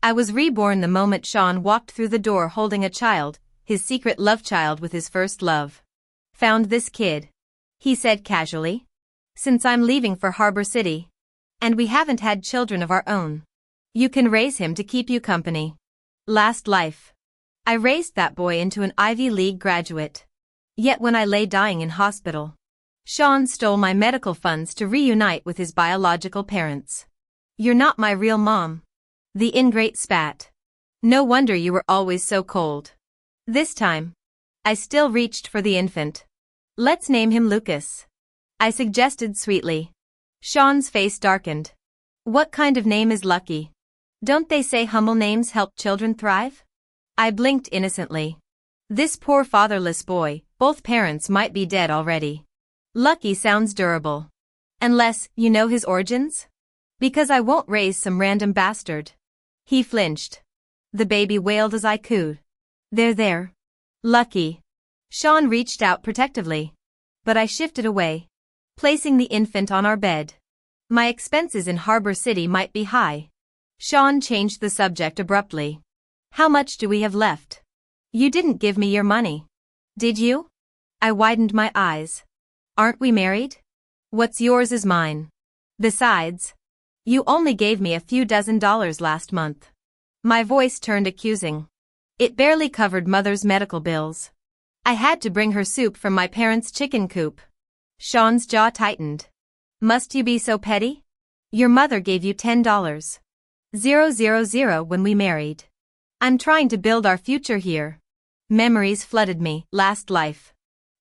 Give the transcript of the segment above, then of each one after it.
I was reborn the moment Sean walked through the door holding a child, his secret love child with his first love. Found this kid, he said casually, since I'm leaving for Harbor City. And we haven't had children of our own. You can raise him to keep you company. Last life. I raised that boy into an Ivy League graduate. Yet when I lay dying in hospital, Sean stole my medical funds to reunite with his biological parents. You're not my real mom. The ingrate spat. No wonder you were always so cold. This time, I still reached for the infant. Let's name him Lucas, I suggested sweetly. Sean's face darkened. What kind of name is Lucky? Don't they say humble names help children thrive? I blinked innocently. This poor fatherless boy, both parents might be dead already. Lucky sounds durable. Unless, you know his origins? Because I won't raise some random bastard. He flinched. The baby wailed as I cooed. There. Lucky. Sean reached out protectively. But I shifted away, placing the infant on our bed. My expenses in Harbor City might be high. Sean changed the subject abruptly. How much do we have left? You didn't give me your money. Did you? I widened my eyes. Aren't we married? What's yours is mine. Besides, you only gave me a few $dozen last month. My voice turned accusing. It barely covered Mother's medical bills. I had to bring her soup from my parents' chicken coop. Sean's jaw tightened. Must you be so petty? Your mother gave you $10,000 when we married. I'm trying to build our future here. Memories flooded me. Last life.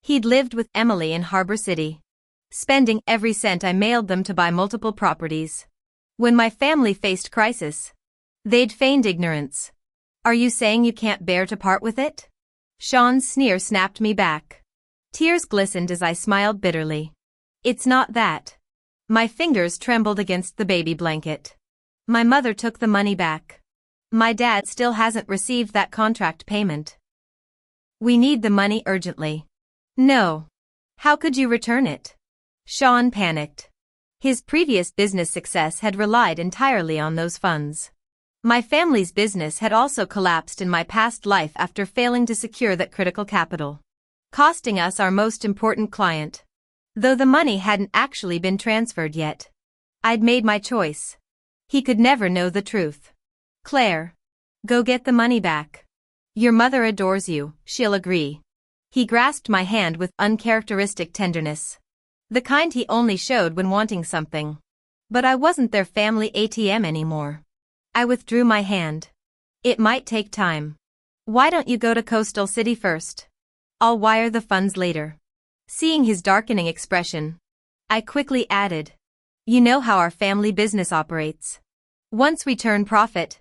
He'd lived with Emily in Harbor City, spending every cent I mailed them to buy multiple properties. When my family faced crisis, they'd feigned ignorance. Are you saying you can't bear to part with it? Sean's sneer snapped me back. Tears glistened as I smiled bitterly. It's not that. My fingers trembled against the baby blanket. My mother took the money back. My dad still hasn't received that contract payment. We need the money urgently. No. How could you return it? Sean panicked. His previous business success had relied entirely on those funds. My family's business had also collapsed in my past life after failing to secure that critical capital, costing us our most important client. Though the money hadn't actually been transferred yet, I'd made my choice. He could never know the truth. Claire, go get the money back. Your mother adores you, she'll agree. He grasped my hand with uncharacteristic tenderness. The kind he only showed when wanting something. But I wasn't their family ATM anymore. I withdrew my hand. It might take time. Why don't you go to Coastal City first? I'll wire the funds later. Seeing his darkening expression, I quickly added, you know how our family business operates. Once we turn profit,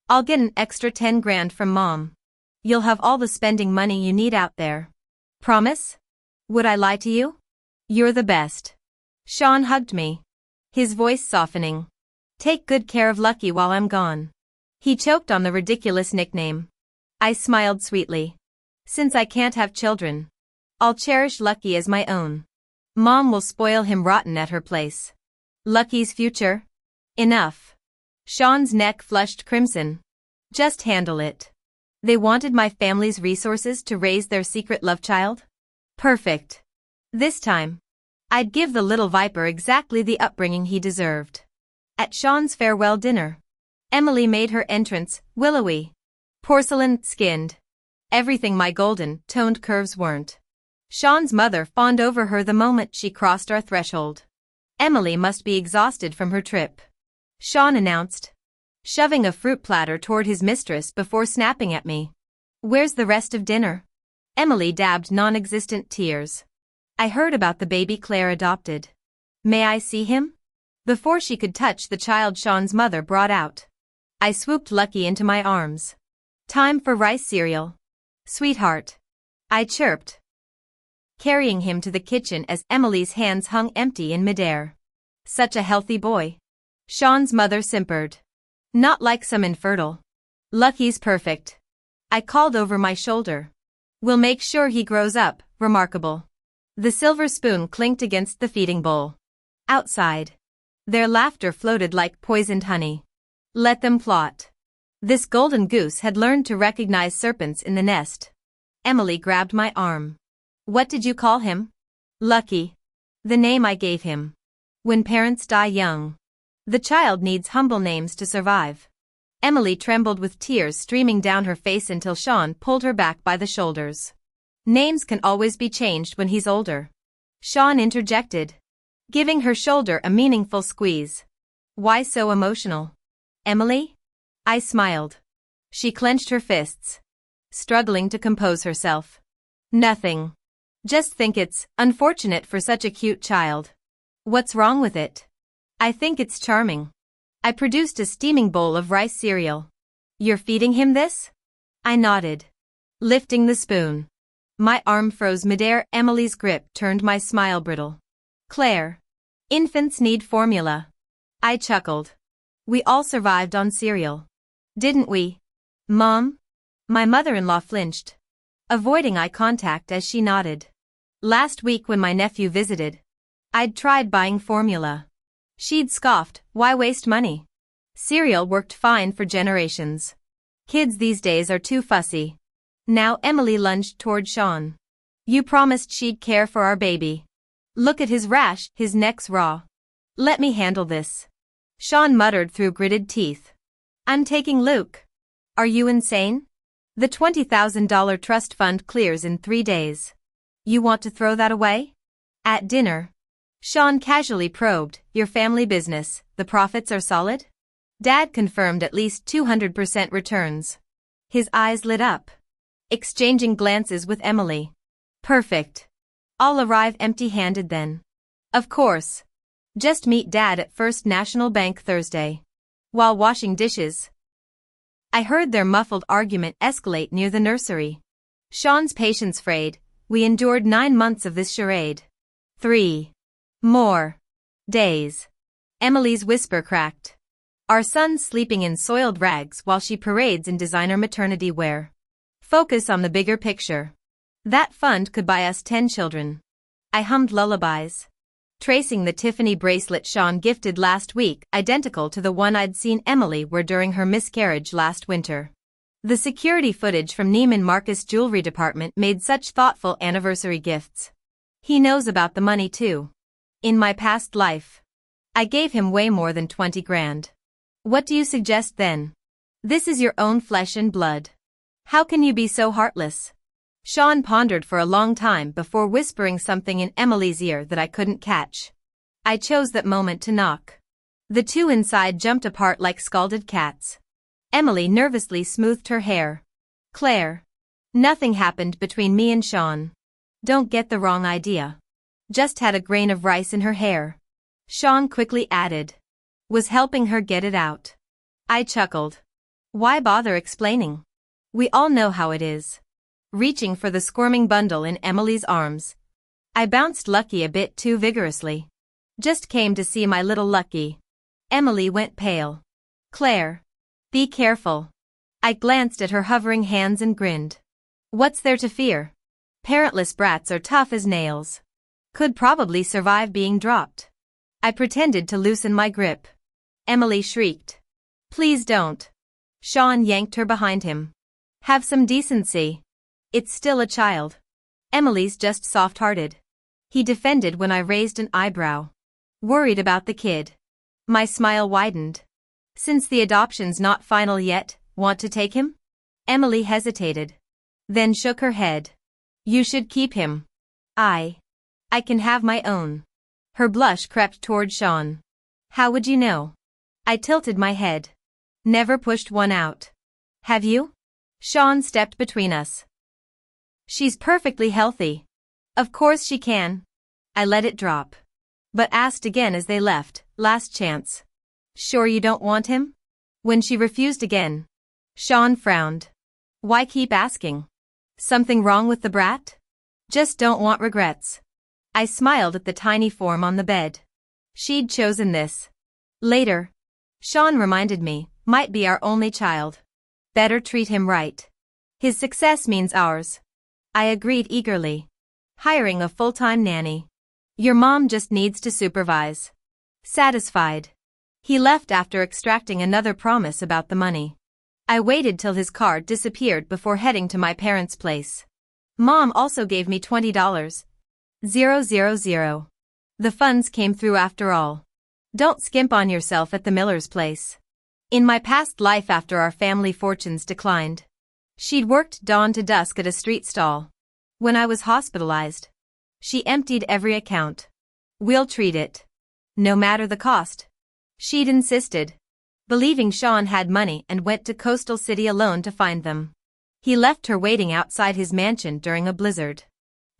I'll get an extra 10 grand from Mom. You'll have all the spending money you need out there. Promise? Would I lie to you? You're the best. Sean hugged me, his voice softening. Take good care of Lucky while I'm gone. He choked on the ridiculous nickname. I smiled sweetly. Since I can't have children, I'll cherish Lucky as my own. Mom will spoil him rotten at her place. Lucky's future? Enough. Sean's neck flushed crimson. Just handle it. They wanted my family's resources to raise their secret love child? Perfect. This time, I'd give the little viper exactly the upbringing he deserved. At Sean's farewell dinner, Emily made her entrance, willowy, porcelain-skinned. Everything my golden, toned curves weren't. Sean's mother fawned over her the moment she crossed our threshold. Emily must be exhausted from her trip, Sean announced, shoving a fruit platter toward his mistress before snapping at me. Where's the rest of dinner? Emily dabbed non-existent tears. I heard about the baby Claire adopted. May I see him? Before she could touch the child Sean's mother brought out, I swooped Lucky into my arms. Time for rice cereal. Sweetheart, I chirped, carrying him to the kitchen as Emily's hands hung empty in midair. Such a healthy boy. Sean's mother simpered. Not like some infertile. Lucky's perfect. I called over my shoulder. We'll make sure he grows up, remarkable. The silver spoon clinked against the feeding bowl. Outside, their laughter floated like poisoned honey. Let them plot. This golden goose had learned to recognize serpents in the nest. Emily grabbed my arm. What did you call him? Lucky. The name I gave him. When parents die young, the child needs humble names to survive. Emily trembled with tears streaming down her face until Sean pulled her back by the shoulders. Names can always be changed when he's older, Sean interjected, giving her shoulder a meaningful squeeze. Why so emotional, Emily? I smiled. She clenched her fists, struggling to compose herself. Nothing. Just think it's unfortunate for such a cute child. What's wrong with it? I think it's charming. I produced a steaming bowl of rice cereal. You're feeding him this? I nodded, lifting the spoon. My arm froze midair. Emily's grip turned my smile brittle. Claire. Infants need formula. I chuckled. We all survived on cereal. Didn't we? Mom? My mother-in-law flinched, avoiding eye contact as she nodded. Last week when my nephew visited, I'd tried buying formula. She'd scoffed, why waste money? Cereal worked fine for generations. Kids these days are too fussy. Now Emily lunged toward Sean. You promised she'd care for our baby. Look at his rash, his neck's raw. Let me handle this. Sean muttered through gritted teeth. I'm taking Luke. Are you insane? The $20,000 trust fund clears in 3 days. You want to throw that away? At dinner, Sean casually probed, your family business, the profits are solid? Dad confirmed at least 200% returns. His eyes lit up, exchanging glances with Emily. Perfect. I'll arrive empty-handed then. Of course. Just meet Dad at First National Bank Thursday. While washing dishes, I heard their muffled argument escalate near the nursery. Sean's patience frayed. We endured 9 months of this charade. 3 more days. Emily's whisper cracked. Our son's sleeping in soiled rags while she parades in designer maternity wear. Focus on the bigger picture. That fund could buy us 10 children. I hummed lullabies, tracing the Tiffany bracelet Sean gifted last week, identical to the one I'd seen Emily wear during her miscarriage last winter. The security footage from Neiman Marcus jewelry department made such thoughtful anniversary gifts. He knows about the money too. In my past life, I gave him way more than 20 grand. What do you suggest then? This is your own flesh and blood. How can you be so heartless? Sean pondered for a long time before whispering something in Emily's ear that I couldn't catch. I chose that moment to knock. The two inside jumped apart like scalded cats. Emily nervously smoothed her hair. Claire. Nothing happened between me and Sean. Don't get the wrong idea. Just had a grain of rice in her hair. Sean quickly added. Was helping her get it out. I chuckled. Why bother explaining? We all know how it is. Reaching for the squirming bundle in Emily's arms, I bounced Lucky a bit too vigorously. Just came to see my little Lucky. Emily went pale. Claire. Be careful. I glanced at her hovering hands and grinned. What's there to fear? Parentless brats are tough as nails. Could probably survive being dropped. I pretended to loosen my grip. Emily shrieked. Please don't. Sean yanked her behind him. Have some decency. It's still a child. Emily's just soft-hearted. He defended when I raised an eyebrow. Worried about the kid. My smile widened. Since the adoption's not final yet, want to take him? Emily hesitated, then shook her head. You should keep him. I can have my own. Her blush crept toward Sean. How would you know? I tilted my head. Never pushed one out. Have you? Sean stepped between us. She's perfectly healthy. Of course she can. I let it drop, but asked again as they left, last chance. Sure you don't want him? When she refused again, Sean frowned. Why keep asking? Something wrong with the brat? Just don't want regrets. I smiled at the tiny form on the bed. She'd chosen this. Later, Sean reminded me, might be our only child. Better treat him right. His success means ours. I agreed eagerly. Hiring a full-time nanny. Your mom just needs to supervise. Satisfied. He left after extracting another promise about the money. I waited till his card disappeared before heading to my parents' place. Mom also gave me $20. 000. The funds came through after all. Don't skimp on yourself at the Miller's place. In my past life after our family fortunes declined, she'd worked dawn to dusk at a street stall. When I was hospitalized, she emptied every account. We'll treat it. No matter the cost. She'd insisted. Believing Sean had money and went to Coastal City alone to find them. He left her waiting outside his mansion during a blizzard.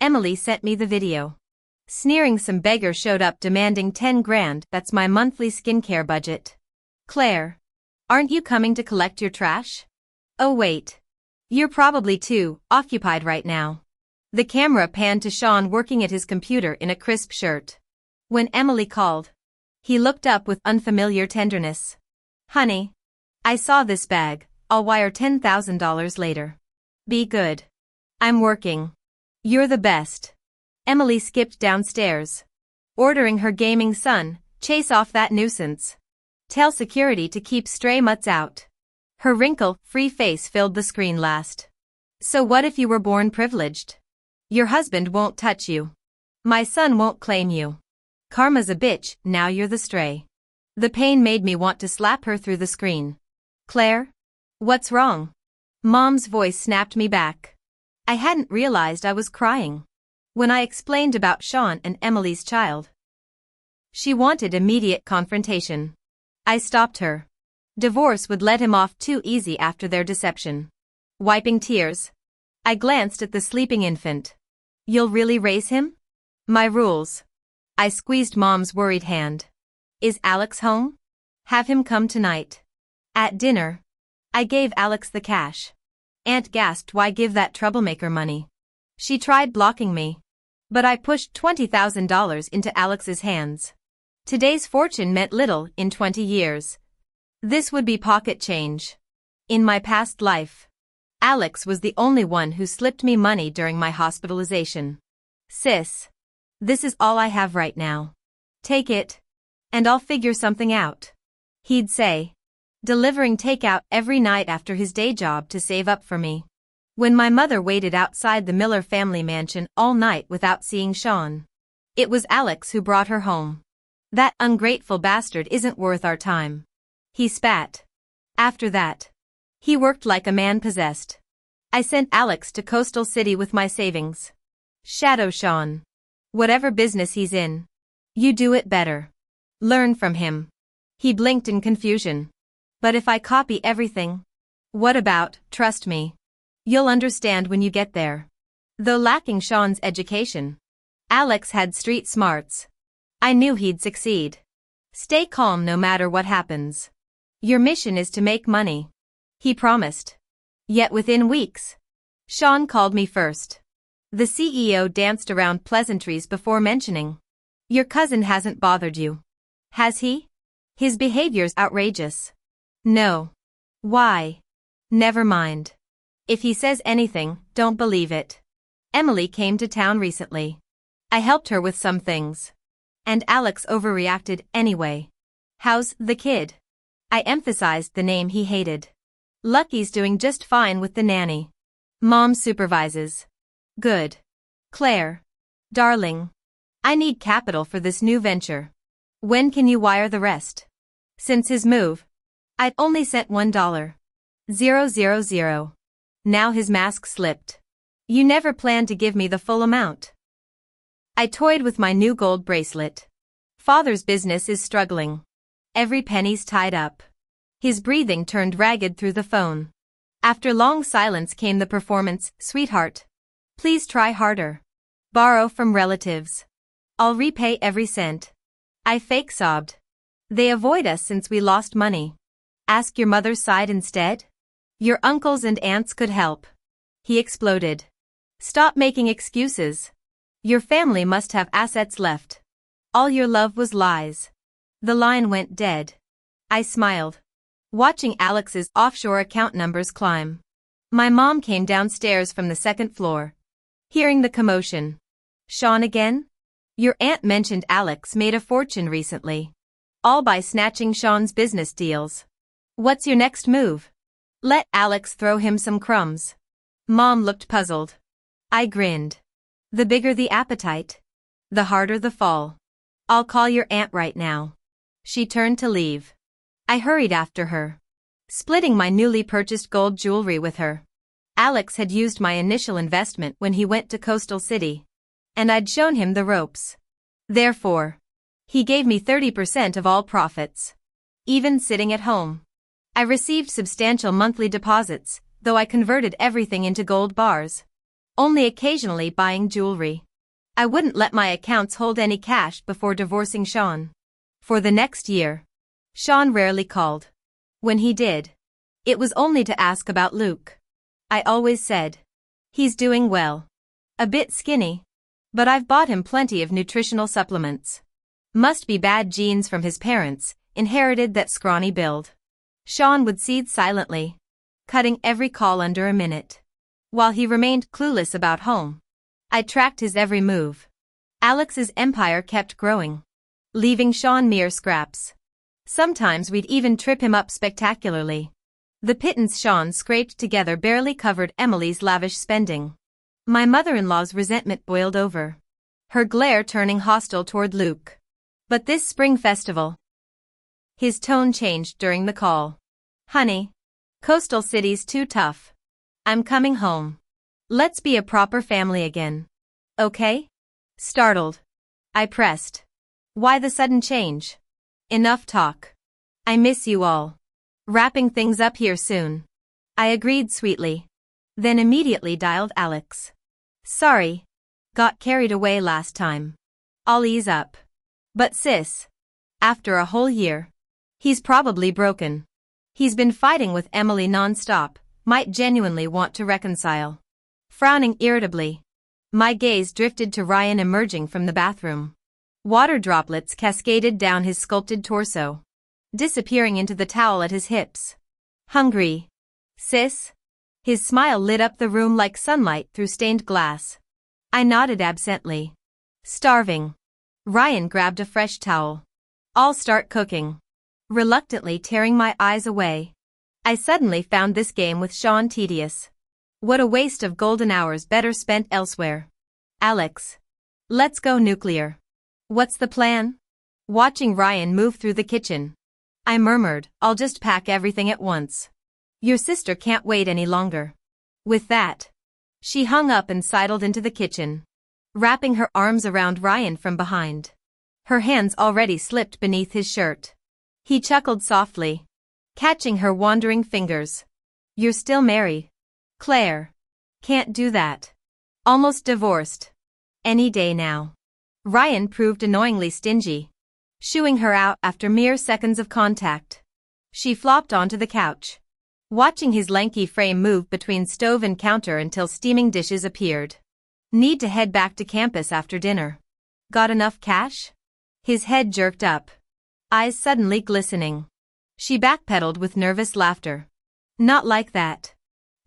Emily sent me the video. Sneering, some beggar showed up demanding 10 grand, that's my monthly skincare budget. Claire, aren't you coming to collect your trash? Oh wait. You're probably too occupied right now. The camera panned to Sean working at his computer in a crisp shirt. When Emily called, he looked up with unfamiliar tenderness. Honey, I saw this bag, I'll wire $10,000 later. Be good. I'm working. You're the best. Emily skipped downstairs, ordering her gaming son, chase off that nuisance. Tell security to keep stray mutts out. Her wrinkle-free face filled the screen last. So what if you were born privileged? Your husband won't touch you. My son won't claim you. Karma's a bitch, now you're the stray. The pain made me want to slap her through the screen. Claire? What's wrong? Mom's voice snapped me back. I hadn't realized I was crying. When I explained about Sean and Emily's child, she wanted immediate confrontation. I stopped her. Divorce would let him off too easy after their deception. Wiping tears, I glanced at the sleeping infant. You'll really raise him? My rules. I squeezed Mom's worried hand. Is Alex home? Have him come tonight. At dinner, I gave Alex the cash. Aunt gasped, why give that troublemaker money? She tried blocking me, but I pushed $20,000 into Alex's hands. Today's fortune meant little in 20 years. This would be pocket change. In my past life, Alex was the only one who slipped me money during my hospitalization. Sis, this is all I have right now. Take it, and I'll figure something out, he'd say, delivering takeout every night after his day job to save up for me. When my mother waited outside the Miller family mansion all night without seeing Sean, it was Alex who brought her home. That ungrateful bastard isn't worth our time. He spat. After that, he worked like a man possessed. I sent Alex to Coastal City with my savings. Shadow Sean. Whatever business he's in, you do it better. Learn from him. He blinked in confusion. But if I copy everything? What about, trust me? You'll understand when you get there. Though lacking Sean's education, Alex had street smarts. I knew he'd succeed. Stay calm no matter what happens. Your mission is to make money, he promised. Yet within weeks, Sean called me first. The CEO danced around pleasantries before mentioning, your cousin hasn't bothered you, has he? His behavior's outrageous. No. Why? Never mind. If he says anything, don't believe it. Emily came to town recently. I helped her with some things. And Alex overreacted anyway. How's the kid? I emphasized the name he hated. Lucky's doing just fine with the nanny. Mom supervises. Good. Claire. Darling. I need capital for this new venture. When can you wire the rest? Since his move, I'd only sent $1. 000. Now his mask slipped. You never planned to give me the full amount. I toyed with my new gold bracelet. Father's business is struggling. Every penny's tied up. His breathing turned ragged through the phone. After long silence came the performance, sweetheart. Please try harder. Borrow from relatives. I'll repay every cent. I fake sobbed. They avoid us since we lost money. Ask your mother's side instead? Your uncles and aunts could help. He exploded. Stop making excuses. Your family must have assets left. All your love was lies. The line went dead. I smiled, watching Alex's offshore account numbers climb. My mom came downstairs from the second floor, hearing the commotion. Sean again? Your aunt mentioned Alex made a fortune recently. All by snatching Sean's business deals. What's your next move? Let Alex throw him some crumbs. Mom looked puzzled. I grinned. The bigger the appetite, the harder the fall. I'll call your aunt right now. She turned to leave. I hurried after her, splitting my newly purchased gold jewelry with her. Alex had used my initial investment when he went to Coastal City, and I'd shown him the ropes. Therefore, he gave me 30% of all profits. Even sitting at home, I received substantial monthly deposits, though I converted everything into gold bars, only occasionally buying jewelry. I wouldn't let my accounts hold any cash before divorcing Sean. For the next year, Sean rarely called. When he did, it was only to ask about Luke. I always said, he's doing well. A bit skinny, but I've bought him plenty of nutritional supplements. Must be bad genes from his parents, inherited that scrawny build. Sean would seethe silently, cutting every call under a minute. While he remained clueless about home, I tracked his every move. Alex's empire kept growing, leaving Sean mere scraps. Sometimes we'd even trip him up spectacularly. The pittance Sean scraped together barely covered Emily's lavish spending. My mother-in-law's resentment boiled over, her glare turning hostile toward Luke. But this spring festival... His tone changed during the call. Honey, Coastal City's too tough. I'm coming home. Let's be a proper family again. Okay? Startled, I pressed. Why the sudden change? Enough talk. I miss you all. Wrapping things up here soon. I agreed sweetly. Then immediately dialed Alex. Sorry. Got carried away last time. I'll ease up. But sis. After a whole year. He's probably broken. He's been fighting with Emily non-stop, might genuinely want to reconcile. Frowning irritably, my gaze drifted to Ryan emerging from the bathroom. Water droplets cascaded down his sculpted torso, disappearing into the towel at his hips. Hungry, sis? His smile lit up the room like sunlight through stained glass. I nodded absently. Starving. Ryan grabbed a fresh towel. I'll start cooking. Reluctantly tearing my eyes away, I suddenly found this game with Sean tedious. What a waste of golden hours better spent elsewhere. Alex. Let's go nuclear. What's the plan? Watching Ryan move through the kitchen, I murmured, I'll just pack everything at once. Your sister can't wait any longer. With that, she hung up and sidled into the kitchen, wrapping her arms around Ryan from behind. Her hands already slipped beneath his shirt. He chuckled softly, catching her wandering fingers. You're still married, Claire. Can't do that. Almost divorced. Any day now. Ryan proved annoyingly stingy, shooing her out after mere seconds of contact. She flopped onto the couch, watching his lanky frame move between stove and counter until steaming dishes appeared. Need to head back to campus after dinner. Got enough cash? His head jerked up, eyes suddenly glistening. She backpedaled with nervous laughter. Not like that.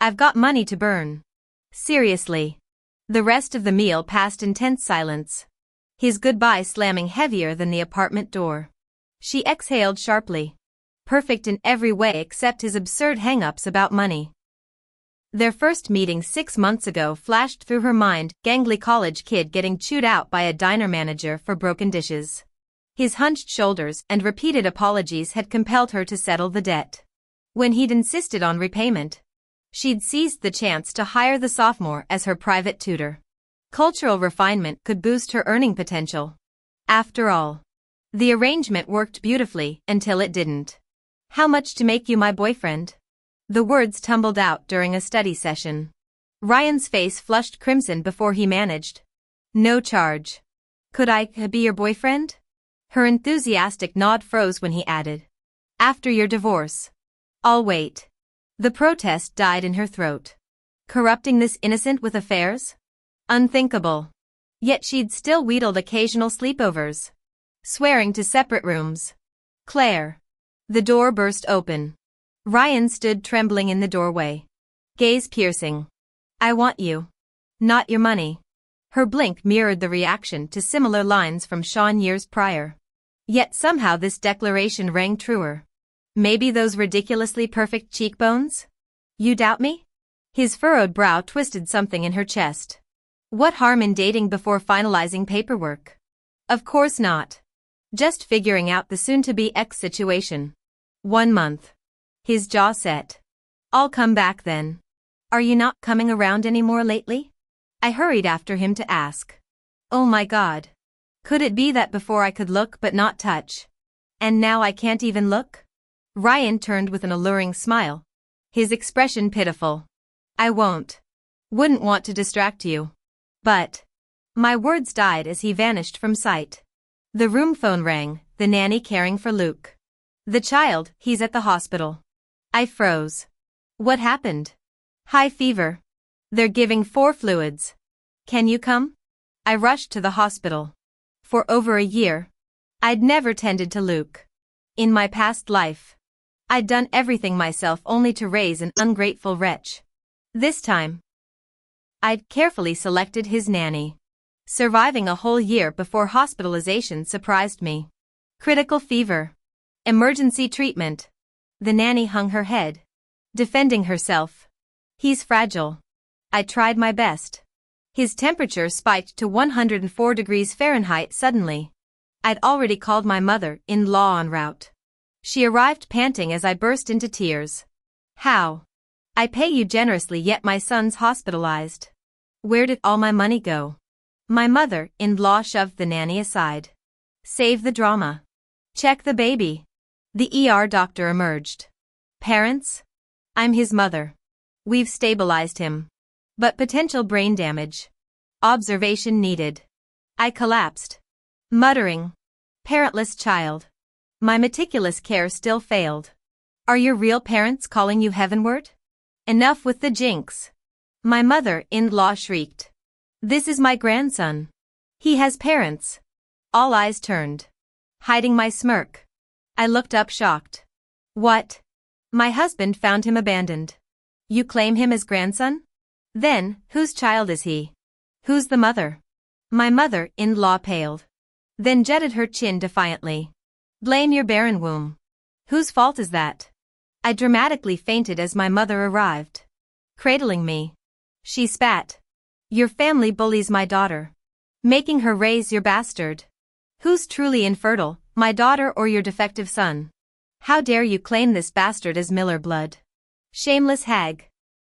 I've got money to burn. Seriously. The rest of the meal passed in tense silence, his goodbye slamming heavier than the apartment door. She exhaled sharply. Perfect in every way except his absurd hang-ups about money. Their first meeting 6 months ago flashed through her mind, gangly college kid getting chewed out by a diner manager for broken dishes. His hunched shoulders and repeated apologies had compelled her to settle the debt. When he'd insisted on repayment, she'd seized the chance to hire the sophomore as her private tutor. Cultural refinement could boost her earning potential. After all, the arrangement worked beautifully until it didn't. How much to make you my boyfriend? The words tumbled out during a study session. Ryan's face flushed crimson before he managed. No charge. Could I be your boyfriend? Her enthusiastic nod froze when he added, after your divorce. I'll wait. The protest died in her throat. Corrupting this innocent with affairs? Unthinkable. Yet she'd still wheedled occasional sleepovers, swearing to separate rooms. Claire. The door burst open. Ryan stood trembling in the doorway, gaze piercing. I want you. Not your money. Her blink mirrored the reaction to similar lines from Sean years prior. Yet somehow this declaration rang truer. Maybe those ridiculously perfect cheekbones? You doubt me? His furrowed brow twisted something in her chest. What harm in dating before finalizing paperwork? Of course not. Just figuring out the soon-to-be ex situation. 1 month. His jaw set. I'll come back then. Are you not coming around anymore lately? I hurried after him to ask. Oh my God. Could it be that before I could look but not touch? And now I can't even look? Ryan turned with an alluring smile. His expression pitiful. I wouldn't want to distract you. But. My words died as he vanished from sight. The room phone rang, the nanny caring for Luke. The child, he's at the hospital. I froze. What happened? High fever. They're giving 4 fluids. Can you come? I rushed to the hospital. For over a year, I'd never tended to Luke. In my past life, I'd done everything myself only to raise an ungrateful wretch. This time, I'd carefully selected his nanny. Surviving a whole year before hospitalization surprised me. Critical fever. Emergency treatment. The nanny hung her head, defending herself. He's fragile. I tried my best. His temperature spiked to 104 degrees Fahrenheit suddenly. I'd already called my mother-in-law en route. She arrived panting as I burst into tears. How? I pay you generously yet my son's hospitalized. Where did all my money go? My mother-in-law shoved the nanny aside. Save the drama. Check the baby. The ER doctor emerged. Parents? I'm his mother. We've stabilized him. But potential brain damage. Observation needed. I collapsed. Muttering. Parentless child. My meticulous care still failed. Are your real parents calling you heavenward? Enough with the jinx. My mother-in-law shrieked. This is my grandson. He has parents. All eyes turned. Hiding my smirk. I looked up shocked. What? My husband found him abandoned. You claim him as grandson? Then, whose child is he? Who's the mother? My mother-in-law paled. Then jutted her chin defiantly. Blame your barren womb. Whose fault is that? I dramatically fainted as my mother arrived. Cradling me. She spat. Your family bullies my daughter. Making her raise your bastard. Who's truly infertile, my daughter or your defective son? How dare you claim this bastard as Miller blood? Shameless hag.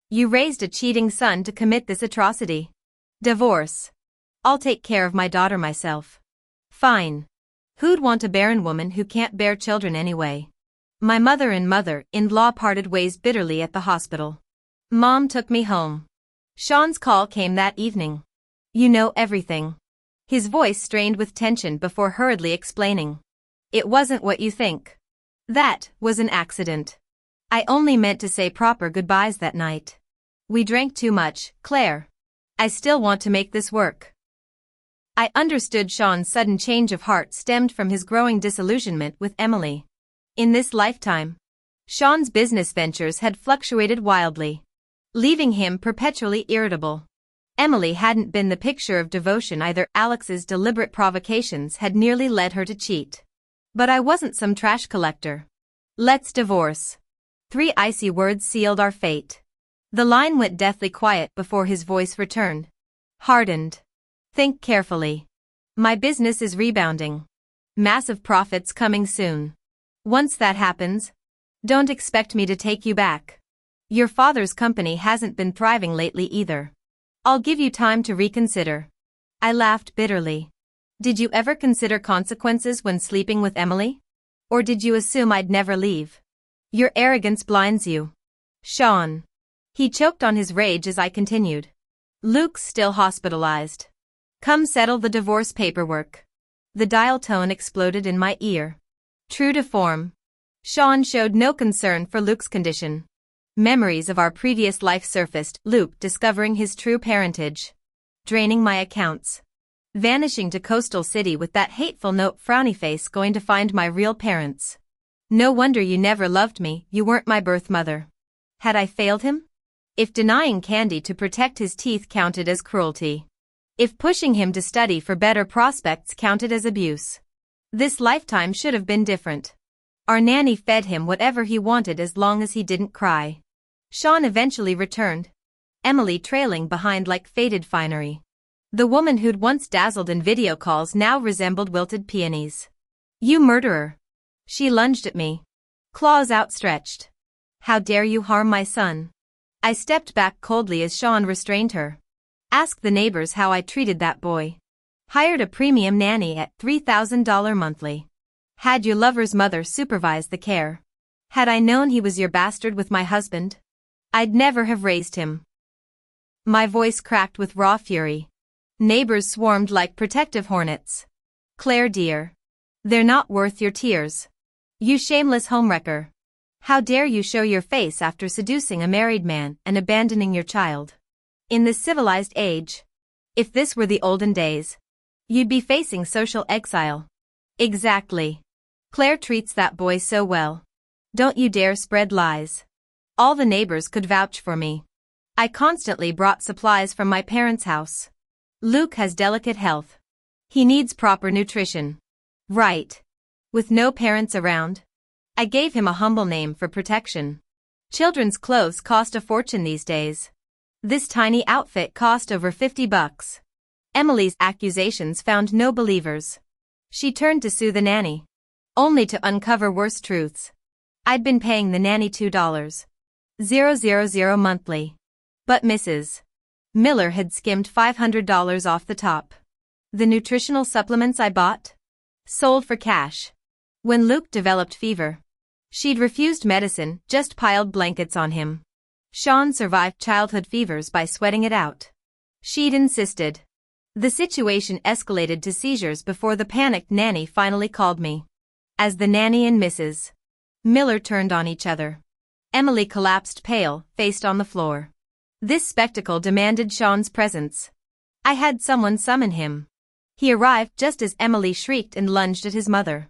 You raised a cheating son to commit this atrocity. Divorce. I'll take care of my daughter myself. Fine. Who'd want a barren woman who can't bear children anyway? My mother and mother-in-law parted ways bitterly at the hospital. Mom took me home. Sean's call came that evening. You know everything. His voice strained with tension before hurriedly explaining. It wasn't what you think. That was an accident. I only meant to say proper goodbyes that night. We drank too much, Claire. I still want to make this work. I understood Sean's sudden change of heart stemmed from his growing disillusionment with Emily. In this lifetime, Sean's business ventures had fluctuated wildly, leaving him perpetually irritable. Emily hadn't been the picture of devotion either. Alex's deliberate provocations had nearly led her to cheat. But I wasn't some trash collector. Let's divorce. 3 icy words sealed our fate. The line went deathly quiet before his voice returned. Hardened. Think carefully. My business is rebounding. Massive profits coming soon. Once that happens, don't expect me to take you back. Your father's company hasn't been thriving lately either. I'll give you time to reconsider. I laughed bitterly. Did you ever consider consequences when sleeping with Emily? Or did you assume I'd never leave? Your arrogance blinds you. Sean. He choked on his rage as I continued. Luke's still hospitalized. Come settle the divorce paperwork. The dial tone exploded in my ear. True to form, Sean showed no concern for Luke's condition. Memories of our previous life surfaced, Luke discovering his true parentage. Draining my accounts. Vanishing to coastal city with that hateful note, frowny face, going to find my real parents. No wonder you never loved me, you weren't my birth mother. Had I failed him? If denying candy to protect his teeth counted as cruelty. If pushing him to study for better prospects counted as abuse. This lifetime should have been different. Our nanny fed him whatever he wanted as long as he didn't cry. Sean eventually returned, Emily trailing behind like faded finery. The woman who'd once dazzled in video calls now resembled wilted peonies. "You murderer!" She lunged at me, claws outstretched. "How dare you harm my son?" I stepped back coldly as Sean restrained her. "Ask the neighbors how I treated that boy. Hired a premium nanny at $3,000 monthly. Had your lover's mother supervise the care. Had I known he was your bastard with my husband, I'd never have raised him." My voice cracked with raw fury. Neighbors swarmed like protective hornets. "Claire dear. They're not worth your tears. You shameless homewrecker. How dare you show your face after seducing a married man and abandoning your child? In this civilized age. If this were the olden days, you'd be facing social exile." "Exactly. Claire treats that boy so well. Don't you dare spread lies." All the neighbors could vouch for me. I constantly brought supplies from my parents' house. "Luke has delicate health. He needs proper nutrition." Right. With no parents around, I gave him a humble name for protection. Children's clothes cost a fortune these days. This tiny outfit cost over $50. Emily's accusations found no believers. She turned to sue the nanny, only to uncover worse truths. I'd been paying the nanny $2,000 monthly. But Mrs. Miller had skimmed $500 off the top. The nutritional supplements I bought? Sold for cash. When Luke developed fever, she'd refused medicine, just piled blankets on him. Sean survived childhood fevers by sweating it out. She'd insisted. The situation escalated to seizures before the panicked nanny finally called me. As the nanny and Mrs. Miller turned on each other, Emily collapsed pale, faced on the floor. This spectacle demanded Sean's presence. I had someone summon him. He arrived just as Emily shrieked and lunged at his mother.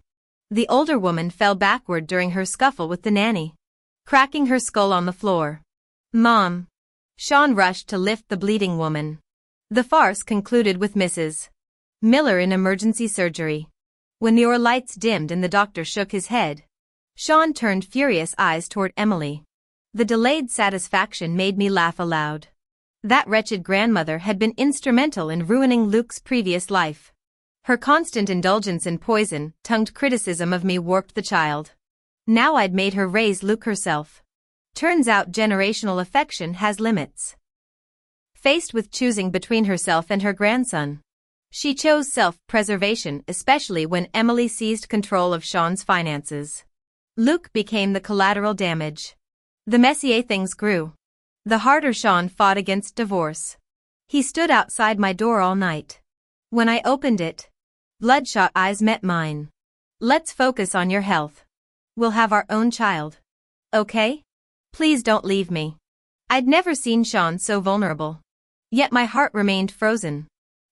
The older woman fell backward during her scuffle with the nanny, cracking her skull on the floor. "Mom!" Sean rushed to lift the bleeding woman. The farce concluded with Mrs. Miller in emergency surgery. When the lights dimmed and the doctor shook his head, Sean turned furious eyes toward Emily. The delayed satisfaction made me laugh aloud. That wretched grandmother had been instrumental in ruining Luke's previous life. Her constant indulgence in poison-tongued criticism of me warped the child. Now I'd made her raise Luke herself. Turns out generational affection has limits. Faced with choosing between herself and her grandson, she chose self-preservation, especially when Emily seized control of Sean's finances. Luke became the collateral damage. The messier things grew, the harder Sean fought against divorce. He stood outside my door all night. When I opened it, bloodshot eyes met mine. "Let's focus on your health. We'll have our own child. Okay? Please don't leave me." I'd never seen Sean so vulnerable. Yet my heart remained frozen,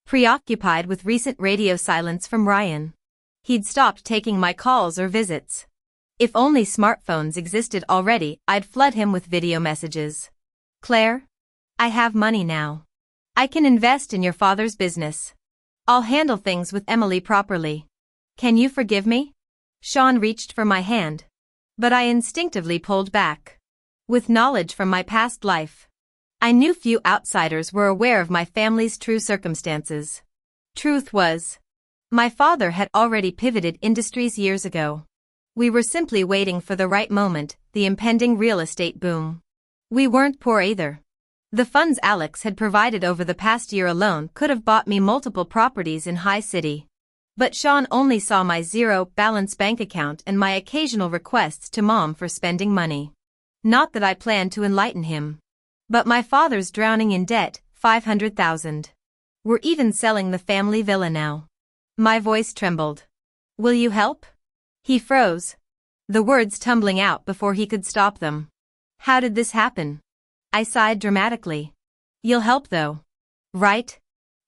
preoccupied with recent radio silence from Ryan. He'd stopped taking my calls or visits. If only smartphones existed already, I'd flood him with video messages. "Claire, I have money now. I can invest in your father's business. I'll handle things with Emily properly. Can you forgive me?" Sean reached for my hand, but I instinctively pulled back. With knowledge from my past life, I knew few outsiders were aware of my family's true circumstances. Truth was, my father had already pivoted industries years ago. We were simply waiting for the right moment, the impending real estate boom. We weren't poor either. The funds Alex had provided over the past year alone could have bought me multiple properties in High City. But Sean only saw my zero-balance bank account and my occasional requests to Mom for spending money. Not that I planned to enlighten him. But my father's drowning in debt, $500,000. We're even selling the family villa now. My voice trembled. "Will you help?" He froze, the words tumbling out before he could stop them. "How did this happen?" I sighed dramatically. "You'll help though. Right?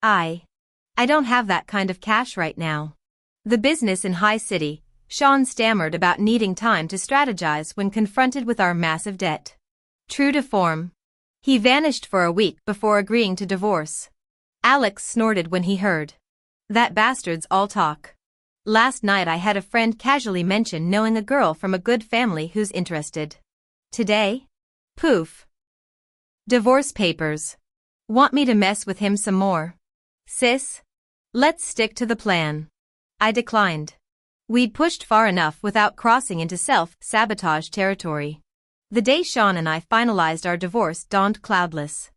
I don't have that kind of cash right now." The business in High City, Sean stammered about needing time to strategize when confronted with our massive debt. True to form, he vanished for a week before agreeing to divorce. Alex snorted when he heard. "That bastard's all talk. Last night I had a friend casually mention knowing a girl from a good family who's interested. Today? Poof. Divorce papers. Want me to mess with him some more? Sis? Let's stick to the plan. I declined. We'd pushed far enough without crossing into self-sabotage territory. The day Sean and I finalized our divorce dawned cloudless.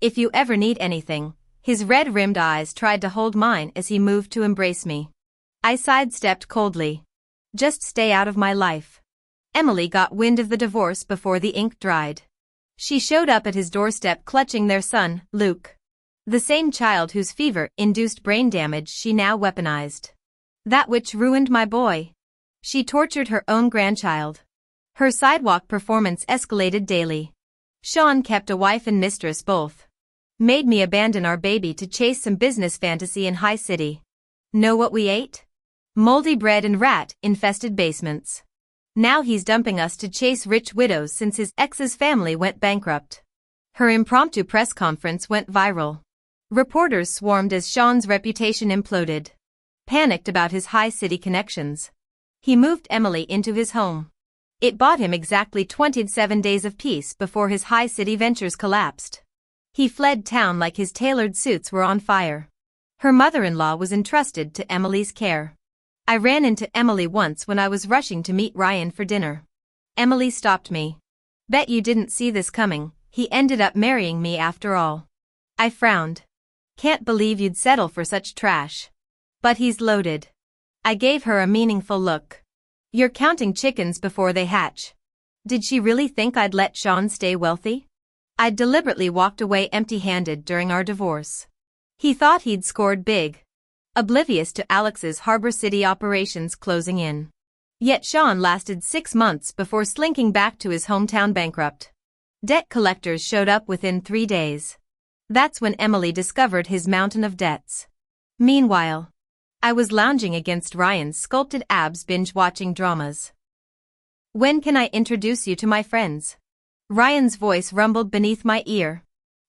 If you ever need anything, his red-rimmed eyes tried to hold mine as he moved to embrace me. I sidestepped coldly. Just stay out of my life. Emily got wind of the divorce before the ink dried. She showed up at his doorstep clutching their son, Luke. The same child whose fever-induced brain damage she now weaponized. That which ruined my boy. She tortured her own grandchild. Her sidewalk performance escalated daily. Sean kept a wife and mistress both. Made me abandon our baby to chase some business fantasy in high city. Know what we ate? Moldy bread and rat-infested basements. Now he's dumping us to chase rich widows since his ex's family went bankrupt. Her impromptu press conference went viral. Reporters swarmed as Sean's reputation imploded. Panicked about his high city connections. He moved Emily into his home. It bought him exactly 27 days of peace before his high city ventures collapsed. He fled town like his tailored suits were on fire. Her mother-in-law was entrusted to Emily's care. I ran into Emily once when I was rushing to meet Ryan for dinner. Emily stopped me. Bet you didn't see this coming, he ended up marrying me after all. I frowned. Can't believe you'd settle for such trash. But he's loaded. I gave her a meaningful look. You're counting chickens before they hatch. Did she really think I'd let Sean stay wealthy? I'd deliberately walked away empty-handed during our divorce. He thought he'd scored big. Oblivious to Alex's Harbor City operations closing in. Yet Sean lasted 6 months before slinking back to his hometown bankrupt. Debt collectors showed up within 3 days. That's when Emily discovered his mountain of debts. Meanwhile, I was lounging against Ryan's sculpted abs binge-watching dramas. When can I introduce you to my friends? Ryan's voice rumbled beneath my ear.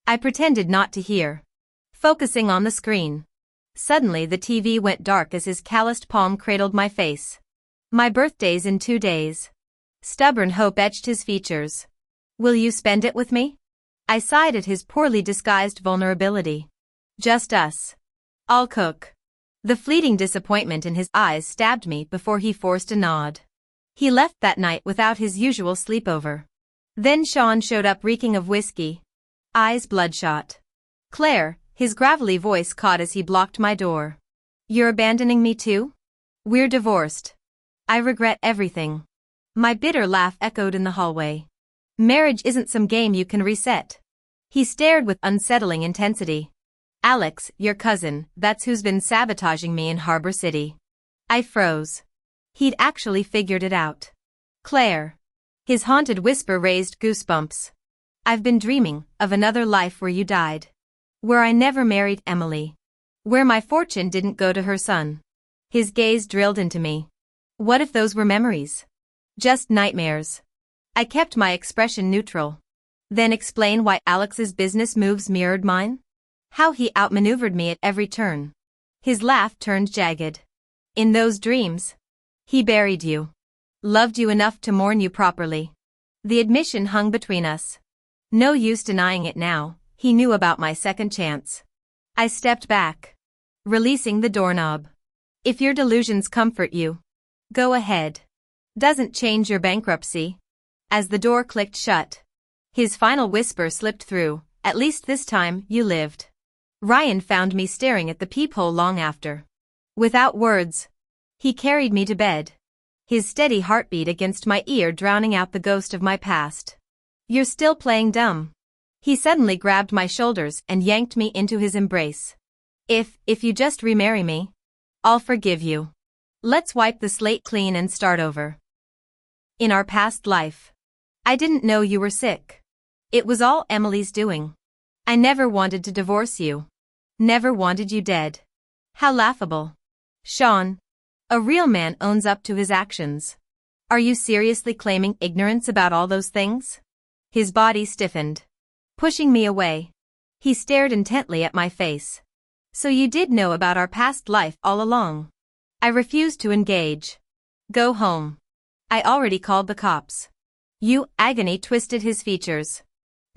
I pretended not to hear. Focusing on the screen. Suddenly the TV went dark as his calloused palm cradled my face. My birthday's in 2 days. Stubborn hope etched his features. Will you spend it with me? I sighed at his poorly disguised vulnerability. Just us. I'll cook. The fleeting disappointment in his eyes stabbed me before he forced a nod. He left that night without his usual sleepover. Then Sean showed up reeking of whiskey. Eyes bloodshot. Claire, his gravelly voice caught as he blocked my door. You're abandoning me too? We're divorced. I regret everything. My bitter laugh echoed in the hallway. Marriage isn't some game you can reset. He stared with unsettling intensity. Alex, your cousin, that's who's been sabotaging me in Harbor City. I froze. He'd actually figured it out. Claire. His haunted whisper raised goosebumps. I've been dreaming of another life where you died. Where I never married Emily. Where my fortune didn't go to her son. His gaze drilled into me. What if those were memories? Just nightmares. I kept my expression neutral. Then explain why Alex's business moves mirrored mine? How he outmaneuvered me at every turn. His laugh turned jagged. In those dreams, he buried you. Loved you enough to mourn you properly. The admission hung between us. No use denying it now. He knew about my second chance. I stepped back, releasing the doorknob. If your delusions comfort you, go ahead. Doesn't change your bankruptcy. As the door clicked shut, his final whisper slipped through, at least this time you lived. Ryan found me staring at the peephole long after. Without words, he carried me to bed. His steady heartbeat against my ear drowning out the ghost of my past. You're still playing dumb. He suddenly grabbed my shoulders and yanked me into his embrace. If you just remarry me, I'll forgive you. Let's wipe the slate clean and start over. In our past life. I didn't know you were sick. It was all Emily's doing. I never wanted to divorce you. Never wanted you dead. How laughable. Sean. A real man owns up to his actions. Are you seriously claiming ignorance about all those things? His body stiffened. Pushing me away. He stared intently at my face. So you did know about our past life all along. I refused to engage. Go home. I already called the cops. Agony twisted his features.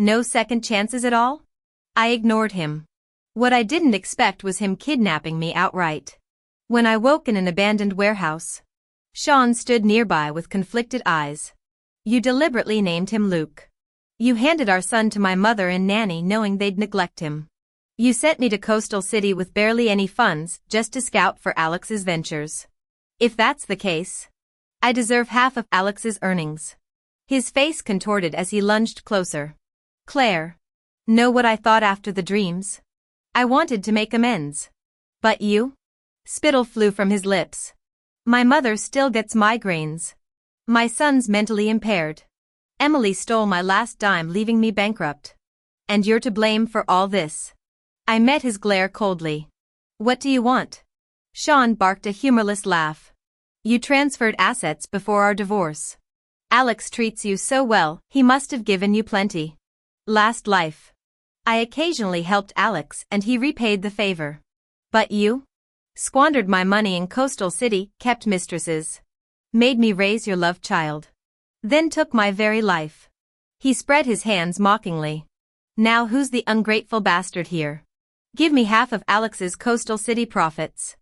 No second chances at all? I ignored him. What I didn't expect was him kidnapping me outright. When I woke in an abandoned warehouse, Sean stood nearby with conflicted eyes. You deliberately named him Luke. You handed our son to my mother and nanny knowing they'd neglect him. You sent me to Coastal City with barely any funds just to scout for Alex's ventures. If that's the case, I deserve half of Alex's earnings. His face contorted as he lunged closer. Claire. Know what I thought after the dreams? I wanted to make amends. But you? Spittle flew from his lips. My mother still gets migraines. My son's mentally impaired. Emily stole my last dime leaving me bankrupt. And you're to blame for all this. I met his glare coldly. What do you want? Sean barked a humorless laugh. You transferred assets before our divorce. Alex treats you so well, he must have given you plenty. Last life. I occasionally helped Alex and he repaid the favor. But you? Squandered my money in Coastal City, kept mistresses. Made me raise your love child. Then took my very life. He spread his hands mockingly. Now who's the ungrateful bastard here? Give me half of Alex's Coastal City profits.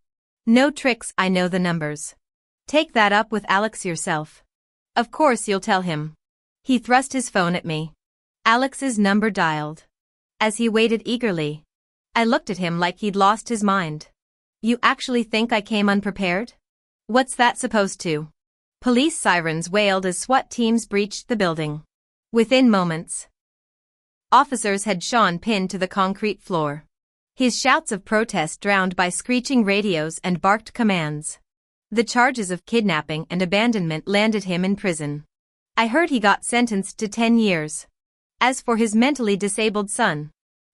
No tricks, I know the numbers. Take that up with Alex yourself. Of course you'll tell him. He thrust his phone at me. Alex's number dialed. As he waited eagerly, I looked at him like he'd lost his mind. You actually think I came unprepared? What's that supposed to? Police sirens wailed as SWAT teams breached the building. Within moments, officers had Sean pinned to the concrete floor. His shouts of protest drowned by screeching radios and barked commands. The charges of kidnapping and abandonment landed him in prison. I heard he got sentenced to 10 years. As for his mentally disabled son,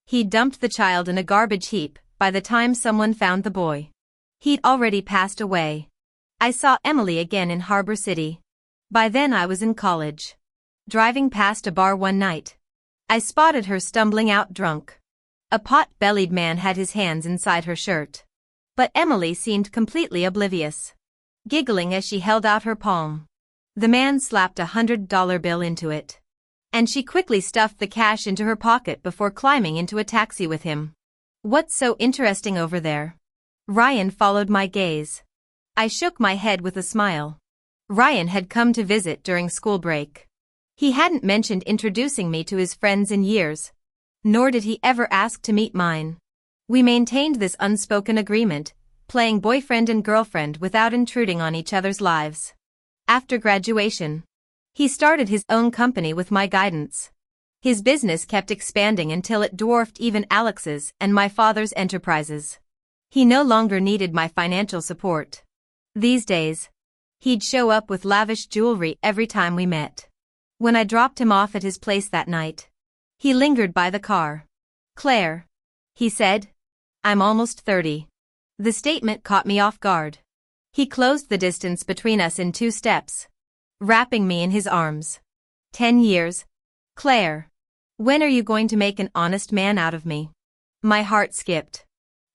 he dumped the child in a garbage heap by the time someone found the boy. He'd already passed away. I saw Emily again in Harbor City. By then I was in college. Driving past a bar one night, I spotted her stumbling out drunk. A pot-bellied man had his hands inside her shirt. But Emily seemed completely oblivious, giggling as she held out her palm. The man slapped a $100 bill into it. And she quickly stuffed the cash into her pocket before climbing into a taxi with him. What's so interesting over there? Ryan followed my gaze. I shook my head with a smile. Ryan had come to visit during school break. He hadn't mentioned introducing me to his friends in years. Nor did he ever ask to meet mine. We maintained this unspoken agreement, playing boyfriend and girlfriend without intruding on each other's lives. After graduation, he started his own company with my guidance. His business kept expanding until it dwarfed even Alex's and my father's enterprises. He no longer needed my financial support. These days, he'd show up with lavish jewelry every time we met. When I dropped him off at his place that night, he lingered by the car. Claire, he said, I'm almost 30. The statement caught me off guard. He closed the distance between us in 2 steps, wrapping me in his arms. 10 years? Claire, when are you going to make an honest man out of me? My heart skipped.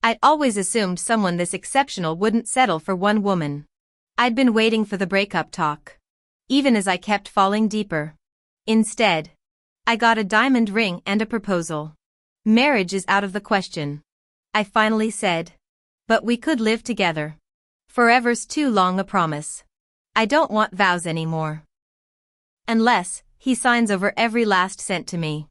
I'd always assumed someone this exceptional wouldn't settle for one woman. I'd been waiting for the breakup talk, even as I kept falling deeper. Instead, I got a diamond ring and a proposal. Marriage is out of the question, I finally said. But we could live together. Forever's too long a promise. I don't want vows anymore. Unless he signs over every last cent to me.